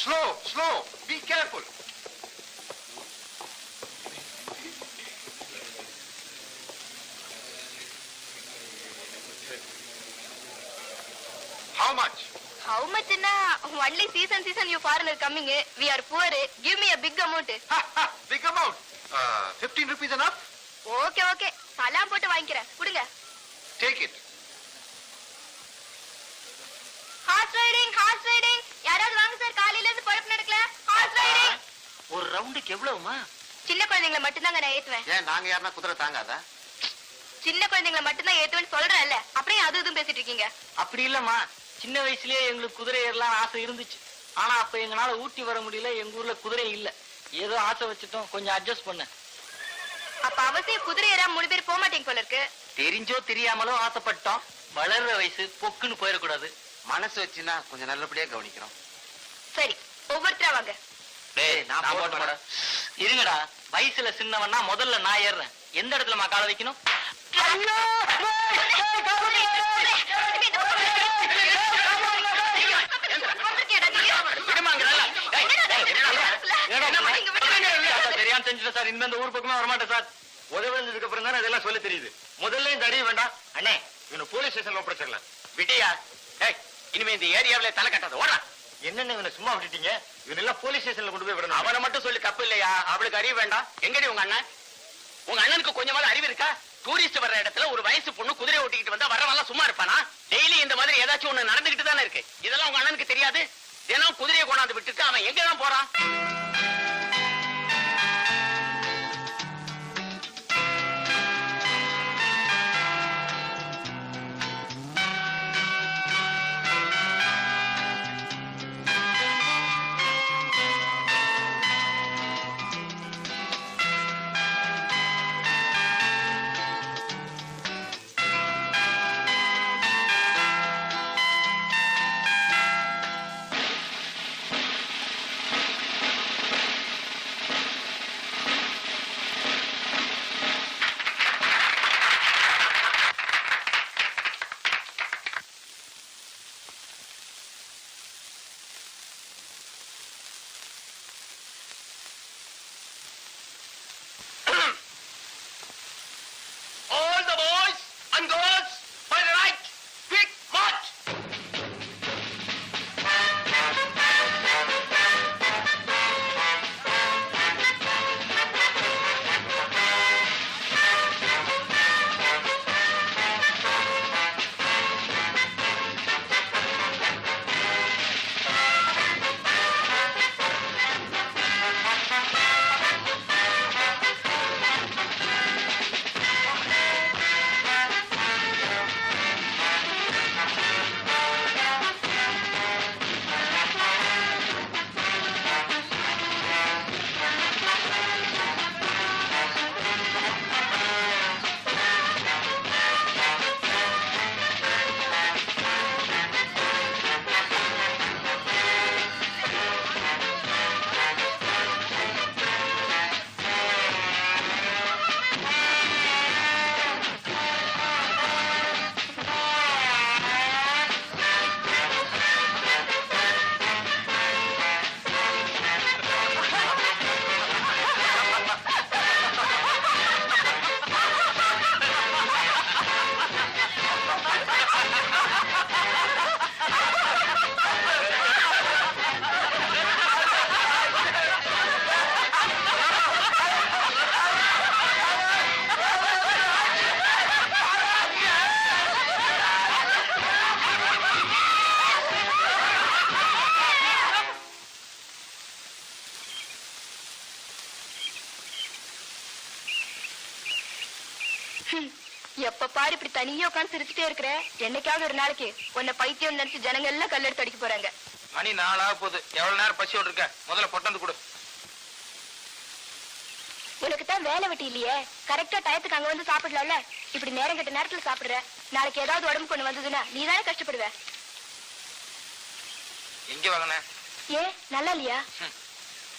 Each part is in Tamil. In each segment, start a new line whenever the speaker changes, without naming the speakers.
Slow. Be careful. How much?
How much na? Only season you foreigner coming. We are poor. Give me a big amount.
Big amount. 15 rupees enough?
Okay. Salam போட்டு வாங்கிக்கிறேன். குடுங்க.
Take it.
Horse riding. யாராவது வாங்க சார், காலையில இருந்து பொழப்பு நடக்கல. Horse riding.
ஒரு ரவுண்டுக்கு எவ்வளவுமா?
சின்ன குழந்தைகளை மட்டும் தான் நான் ஏத்துவேன்.
ஏன் நாங்க யாரனா குதிரை தாங்காதா?
சின்ன குழந்தைகளை மட்டும் தான் ஏத்துவேன்னு சொல்றேன்ல. அப்படியே அது இதுவும் பேசிட்டு இருக்கீங்க.
அப்படி இல்லம்மா. சின்ன வயசுலயே எங்களுக்கு குதிரை ஏறலாம் ஆசை இருந்துச்சு. ஆனா அப்ப எங்களால ஊட்டி வர முடியல. எங்க ஊர்ல குதிரை இல்ல. ஏதோ ஆசை வச்சுட்டோம். கொஞ்சம் அட்ஜஸ்ட் பண்ண.
அப்ப அவசியம் குதிரை ஏறா 3 பேர் போக மாட்டீங்க போல இருக்கு.
தெரிஞ்சோ தெரியாமலோ ஆசைப்பட்டோம். வளர்ற வயசு பொக்குன்னு போயிடக்கூடாது.
மனசு வச்சுனா கொஞ்சம் நல்லபடியா கவனிக்கிறோம்.
சரி, ஒவ்வொருத்தரா வாங்க.
டேய் நான் போட போட. இருங்கடா. வயசுல சின்னவன்னா முதல்ல நான் ஏறுறேன். எந்த இடத்துல காலை வைக்கணும்? தெரியாம செஞ்சுட்டேன் சார். இனிமே இந்த ஊர் பக்கமே வரமாட்டேன் சார்.
உதவிக்கு அப்புறம் தானே அதெல்லாம் சொல்ல தெரியுது. முதல்ல இந்த அடிய வேண்டாம்.
அண்ணே
இவனை போலீஸ் ஸ்டேஷன்ல ஒப்படைச்சிடலாம்.
விட்டியா?
இனிமே இந்த ஏரியாவில தலை கட்டாத ஓடா. என்னென்ன இவனை சும்மா விட்டுட்டீங்க? இவன் எல்லாம் போலீஸ் ஸ்டேஷன்ல கொண்டு போய் விடணும்.
அவனை மட்டும் சொல்லி தப்பு இல்லையா? அவளுக்கு அறிவு வேண்டாம். எங்கடி உங்க அண்ணன்? உங்க அண்ணனுக்கு கொஞ்சமாவது அறிவு இருக்கா? டூரிஸ்ட் வர்ற இடத்துல ஒரு வயசு பொண்ணு குதிரை ஓட்டிக்கிட்டு வந்தா வரவெல்லாம் சும்மா இருப்பானா? டெய்லி இந்த மாதிரி ஏதாச்சும் ஒண்ணு நடந்துகிட்டு தானே இருக்கு. இதெல்லாம் உங்க அண்ணனுக்கு தெரியாது? தினம் குதிரையை கொண்டாந்து விட்டுட்டு அவன் எங்கதான் போறான்?
எப்ப பாரு இப்படி தனியா உட்காந்து சிரிச்சுட்டே இருக்கிற. என்னைக்காவது ஒரு நாளைக்கு உன்னை பைத்தியம் நினைச்சு ஜனங்க எல்லாம் கல்லெடுத்து அடிக்க போறாங்க.
மணி 4 ஆக போகுது. எவ்வளவு நேரம் பசியோடு இருக்க? முதல்ல பொட்டந்து கொடு.
உனக்கு தான் வேலை வெட்டி இல்லையே. கரெக்டா டயத்துக்கு அங்க வந்து சாப்பிடலாம்ல. இப்படி நேரம் கெட்ட நேரத்துல சாப்பிடுற. நாளைக்கு ஏதாவது உடம்பு கொண்டு வந்ததுன்னா நீ தானே கஷ்டப்படுவ.
எங்க வாங்கின?
ஏன் நல்லா இல்லையா?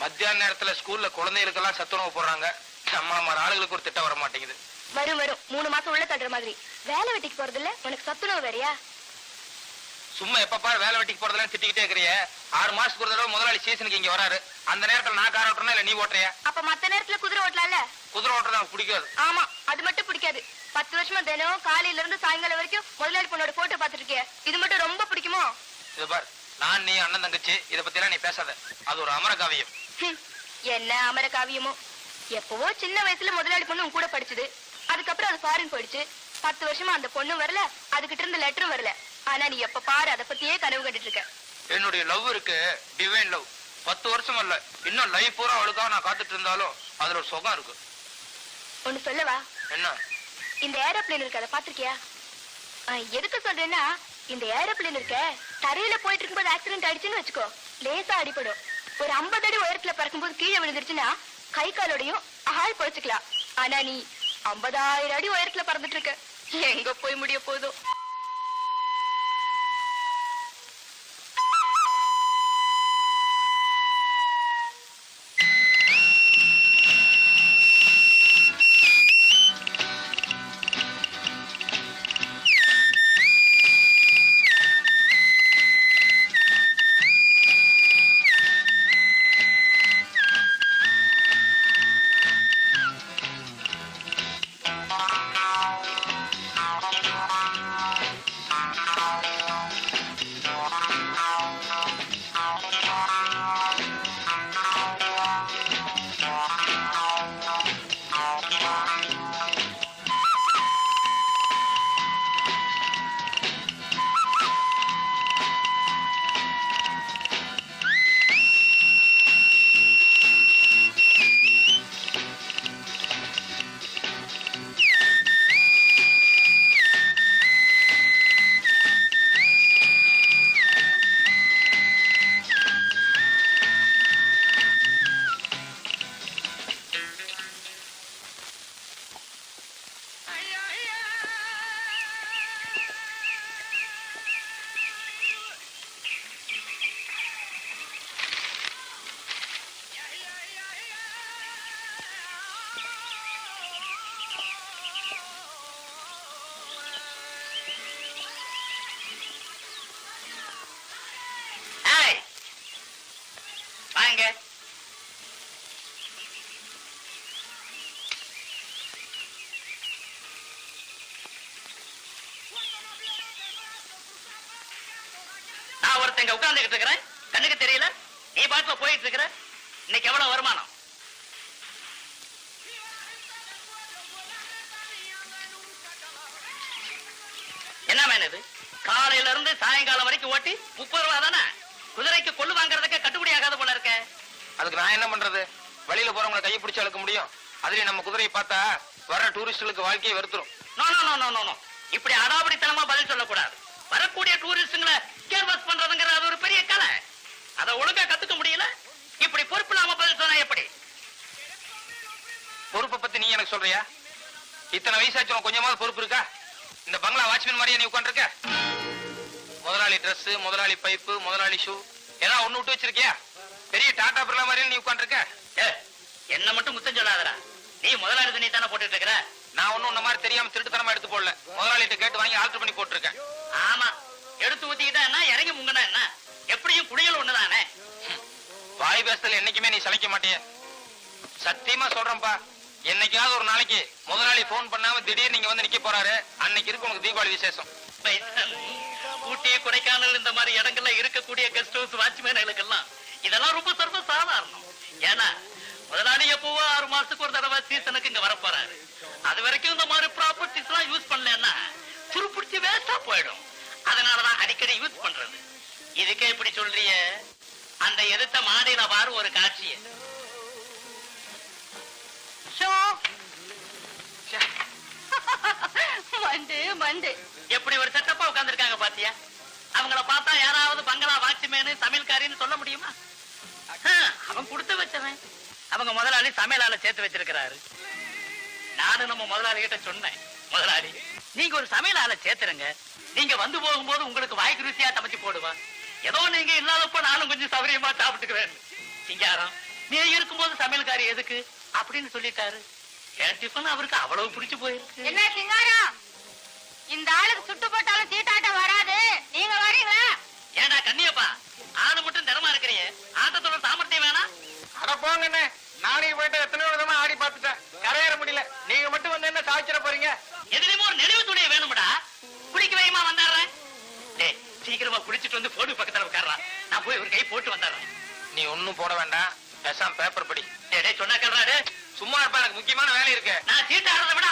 மத்தியான நேரத்துல ஸ்கூல்ல குழந்தைகளுக்கெல்லாம் சத்துணவு போடுறாங்க. நம்ம ஆளுகளுக்கு ஒரு திட்டம் வர மாட்டேங்குது.
வரும் 3 மாசம் உள்ள தட்டுற மாதிரி. வேலை வெட்டிக்கு போறது இல்ல, உனக்கு சத்துணவு வேறையா?
சும்மா எப்ப பாரு வேலை வெட்டிக்கு போறதுல திட்டிக்கிட்டே இருக்கிறிய. 6 மாசத்துக்கு ஒரு தடவை முதலாளி சீசனுக்கு இங்க வராரு. அந்த நேரத்துல நான் கார் ஓட்டுறேன்னா இல்ல நீ ஓட்டுறியா?
அப்ப மத்த நேரத்துல குதிரை ஓட்டலாம்ல?
குதிரை ஓட்டுறது எனக்கு பிடிக்காது.
ஆமா, அது மட்டும் பிடிக்காது. 10 வருஷமா தினம் காலையில இருந்து சாயங்காலம் வரைக்கும் முதலாளி பொண்ணோட போட்டோ பாத்துட்டு இருக்கிய. இது மட்டும் ரொம்ப பிடிக்குமோ?
இது பார், நான் நீ அண்ணன் தங்கச்சி இத பத்தி எல்லாம் நீ பேசாத. அது ஒரு அமர காவியம்.
என்ன அமர காவியமோ? எப்பவோ சின்ன வயசுல முதலாளி பொண்ணு உன் கூட படிச்சது. அதுக்கப்புறம் அது ஃபாரின் போயிடுச்சு. 10 வருஷமா அந்த பொண்ணு வரல, அதுகிட்ட இருந்து லெட்டரும் வரல. ஆனா நீ எப்ப பாரு அதை பத்தியே கனவு கண்டுட்டு இருக்க.
என்னுடைய லவ் இருக்கு, டிவைன் லவ். 10 வருஷம் இல்ல, இன்னும் லைஃப் பூரா அவளுக்காக நான் காத்துட்டு இருந்தாலும் அதுல ஒரு சுகம் இருக்கு.
ஒண்ணு சொல்லவா?
என்ன?
இந்த ஏரோப்ளேன் இருக்கு, அதை பாத்திருக்கியா? எதுக்கு சொல்றேன்னா, இந்த ஏரோப்ளேன் இருக்க தரையில போயிட்டு இருக்கும்போது ஆக்சிடென்ட் ஆயிடுச்சுன்னு வச்சுக்கோ, லேசா அடிபடும். ஒரு 50 அடி உயரத்துல பறக்கும்போது கீழே விழுந்துருச்சுன்னா கை காலோடையும் ஆள் பொழைச்சுக்கலாம். ஆனா நீ 50,000 அடி உயரத்துல பறந்துட்டு இருக்க, எங்க போய் முடிய போதோ?
நான் ஒருத்தங்க உட்கார்ந்துகிட்டு இருக்கிறேன், கண்ணுக்கு தெரியல. நீ பாட்டுல போயிட்டு இருக்கிற. இன்னைக்கு எவ்வளவு வருமானம்? என்ன வேணுது? காலையில இருந்து சாயங்காலம் வரைக்கும் ஓட்டி 30 ரூபா தானே? குதிரைக்கு கொள்ளு வாங்குறதுக்கு கட்டுப்படி ஆகாத போல இருக்க.
அதுக்கு நான் என்ன பண்றது? வழியில போறவங்களை கையை பிடிச்சு அழுக்க முடியும். அதுலயும் நம்ம குதிரையை பார்த்தா வர டூரிஸ்டுகளுக்கு வாழ்க்கையை வெறுத்துரும்.
No no no no no, இப்படி அடாவடித்தனமா பதில் சொல்லக்கூடாது. வரக்கூடிய டூரிஸ்டுங்களை கேர்வஸ் பண்றதுங்கிறது அது ஒரு பெரிய கலை. அதை ஒழுங்கா கத்துக்க முடியல. இப்படி பொறுப்பு இல்லாம பதில் சொன்னா எப்படி?
பொறுப்பை பத்தி நீ எனக்கு சொல்றியா? இத்தனை வயசாச்சு கொஞ்சமாவது பொறுப்பு இருக்கா? இந்த பங்களா வாட்ச்மேன் மாதிரியே நீ உட்காந்துருக்க? முதலாளி Dress, முதலாளி பைப்பு, முதலாளி ஷூ ஏதாவது ஒண்ணு விட்டு வச்சிருக்கியா? பெரிய டாடா பிர்லா மாதிரியே நீ உட்காந்துருக்க.
என்ன மட்டும் முத்தம் சொல்லாதடா. நீ முதலாளி துணி தானே போட்டுட்டு இருக்கிற.
நான் ஒண்ணும் உன்ன மாதிரி தெரியாம திருட்டுத்தனமா எடுத்து போடல. முதலாளிட்ட கேட்டு வாங்கி ஆல்டர் பண்ணி போட்டுருக்கேன்.
ஆமா, எடுத்து ஊத்திக்கிட்டா என்ன, இறங்கி முங்கனா என்ன, எப்படியும் குடிகள் ஒண்ணுதானே.
வாய் பேசல என்னைக்குமே நீ சளைக்க மாட்டிய. சத்தியமா சொல்றேன்ப்பா, என்னைக்காவது ஒரு நாளைக்கு முதலாளி போன் பண்ணாம திடீர்னு நீங்க வந்து நிக்க போறாரு, அன்னைக்கு இருக்கு உனக்கு தீபாவளி விசேஷம்.
ஊட்டி, கொடைக்கானல் இந்த மாதிரி இடங்கள்ல இருக்கக்கூடிய கெஸ்ட் ஹவுஸ் வாட்ச்மேன்களுக்கெல்லாம் இதெல்லாம் ரொம்ப சர்வ சாதாரணம். ஏன்னா முதலாளி எப்பவோ 6 மாசத்துக்கு ஒரு தடவை சீசனுக்கு இங்க வர போறாரு. அது வரைக்கும் இந்த மாதிரி ப்ராப்பர்ட்டிஸ் எல்லாம் யூஸ் பண்ணலன்னா துருப்பிடிச்சு வேஸ்டா போயிடும். அதனாலதான் அடிக்கடி யூஸ் பண்றது. இதுக்கே இப்படி சொல்றிய, அந்த எதிர்த்த மாடியில பாரு ஒரு காட்சிய. எப்படி ஒரு செட்டப்பா உட்கார்ந்துருக்காங்க பாத்தியா? அவங்கள பார்த்தா யாராவது பங்களா வாட்ச்மேனு சமையல்காரின்னு சொல்ல முடியுமா? அவன் கொடுத்து வச்சவன். அவங்க முதலாளி சமையலால சேர்த்து வச்சிருக்கிறாரு. நானும் நம்ம முதலாளி கிட்ட சொன்னேன், முதலாளி நீங்க ஒரு சமையலால சேர்த்துருங்க, நீங்க வந்து போகும்போது உங்களுக்கு வாய்க்கு ருசியா சமைச்சு போடுவா. ஏதோ நீங்க இல்லாதப்போ நானும் கொஞ்சம் சௌகரியமா சாப்பிட்டுக்குவேன். சிங்காரம், நீ இருக்கும்போது சமையல்காரி எதுக்கு அப்படின்னு சொல்லிட்டாரு. என் டிஃபன் அவருக்கு அவ்வளவு பிடிச்சு போயிருக்கு.
என்ன சிங்காரம், இந்த ஆளுக்கு சுட்டு போட்டாலும் சீட்டாட்டம் வராது, நீங்க வரீங்களா?
கண்ணியப்பா ஆளு மட்டும் திறமா இருக்கிறீங்க ஆட்டத்தோட சாமர்த்தியம் வேணாம்.
அட போங்கண்ணே, நானே போயிட்டு எத்தனையோ விதமா ஆடி பார்த்துட்டேன், கரையேற முடியல. நீங்க மட்டும் வந்து என்ன சாய்ச்சிட போறீங்க?
எதுலயுமே ஒரு நெளிவு துணியை வேணும்டா. குளிக்க வைமா வந்தாடுறேன். டேய் சீக்கிரமா குளிச்சிட்டு வந்து போடு பக்கத்துல உட்கார்றான். நான் போய் ஒரு கை போட்டு வந்தாடுறேன்.
நீ ஒண்ணும் போட வேண்டாம், பேசாம பேப்பர் படி.
டேய் சொன்னா கேள்றாரு.
சும்மா இருப்பா, எனக்கு முக்கியமான வேலை இருக்கு.
நான் சீட்டு ஆடுறத விட